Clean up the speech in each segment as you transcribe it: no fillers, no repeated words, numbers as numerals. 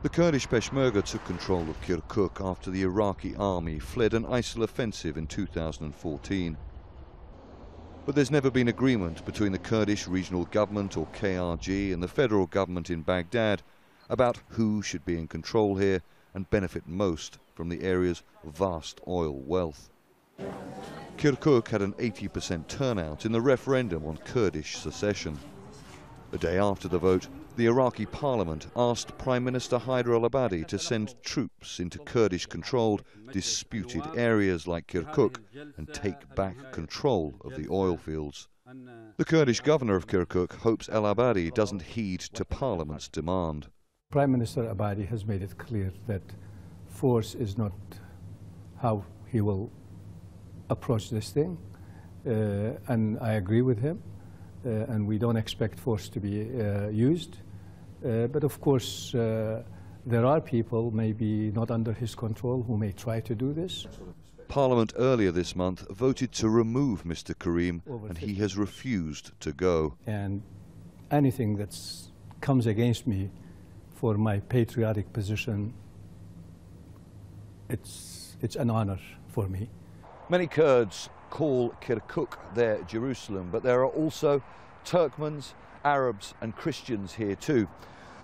The Kurdish Peshmerga took control of Kirkuk after the Iraqi army fled an ISIL offensive in 2014. But there's never been agreement between the Kurdish Regional Government, or KRG, and the federal government in Baghdad about who should be in control here and benefit most from the area's vast oil wealth. Kirkuk had an 80% turnout in the referendum on Kurdish secession. The day after the vote, the Iraqi parliament asked Prime Minister Haider al-Abadi to send troops into Kurdish-controlled, disputed areas like Kirkuk and take back control of the oil fields. The Kurdish governor of Kirkuk hopes al-Abadi doesn't heed to parliament's demand. Prime Minister Abadi has made it clear that force is not how he will approach this thing, and I agree with him, and we don't expect force to be used. But of course, there are people, maybe not under his control, who may try to do this. Parliament earlier this month voted to remove Mr. KARIM, and he has refused to go. And anything that comes against me for my patriotic position, it's an honor for me. Many Kurds call Kirkuk their Jerusalem, but there are also Turkmens, Arabs and Christians here too.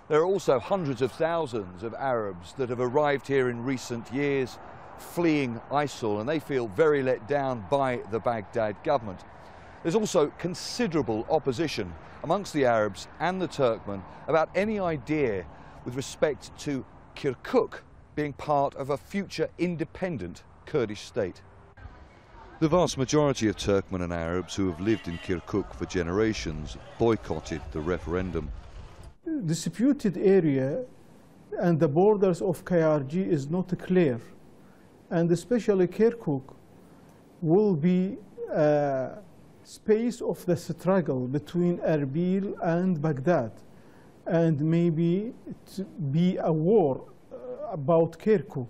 There are also hundreds of thousands of Arabs that have arrived here in recent years fleeing ISIL, and they feel very let down by the Baghdad government. There's also considerable opposition amongst the Arabs and the Turkmen about any idea with respect to Kirkuk being part of a future independent Kurdish state. The vast majority of Turkmen and Arabs who have lived in Kirkuk for generations boycotted the referendum. The disputed area and the borders of KRG is not clear, and especially Kirkuk will be a space of the struggle between Erbil and Baghdad, and maybe it be a war about Kirkuk.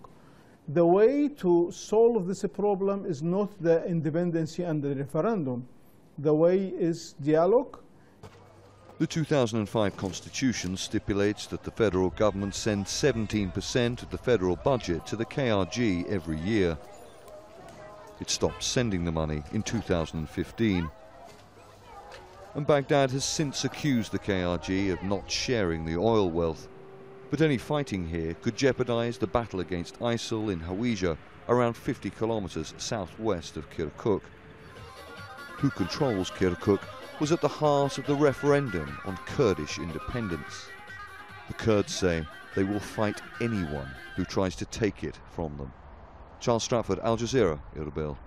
The way to solve this problem is not the independence and the referendum. The way is dialogue. The 2005 constitution stipulates that the federal government sends 17% of the federal budget to the KRG every year. It stopped sending the money in 2015. And Baghdad has since accused the KRG of not sharing the oil wealth. But any fighting here could jeopardize the battle against ISIL in Hawija, around 50 kilometers southwest of Kirkuk. Who controls Kirkuk was at the heart of the referendum on Kurdish independence. The Kurds say they will fight anyone who tries to take it from them. Stratford, Al Jazeera, Erbil.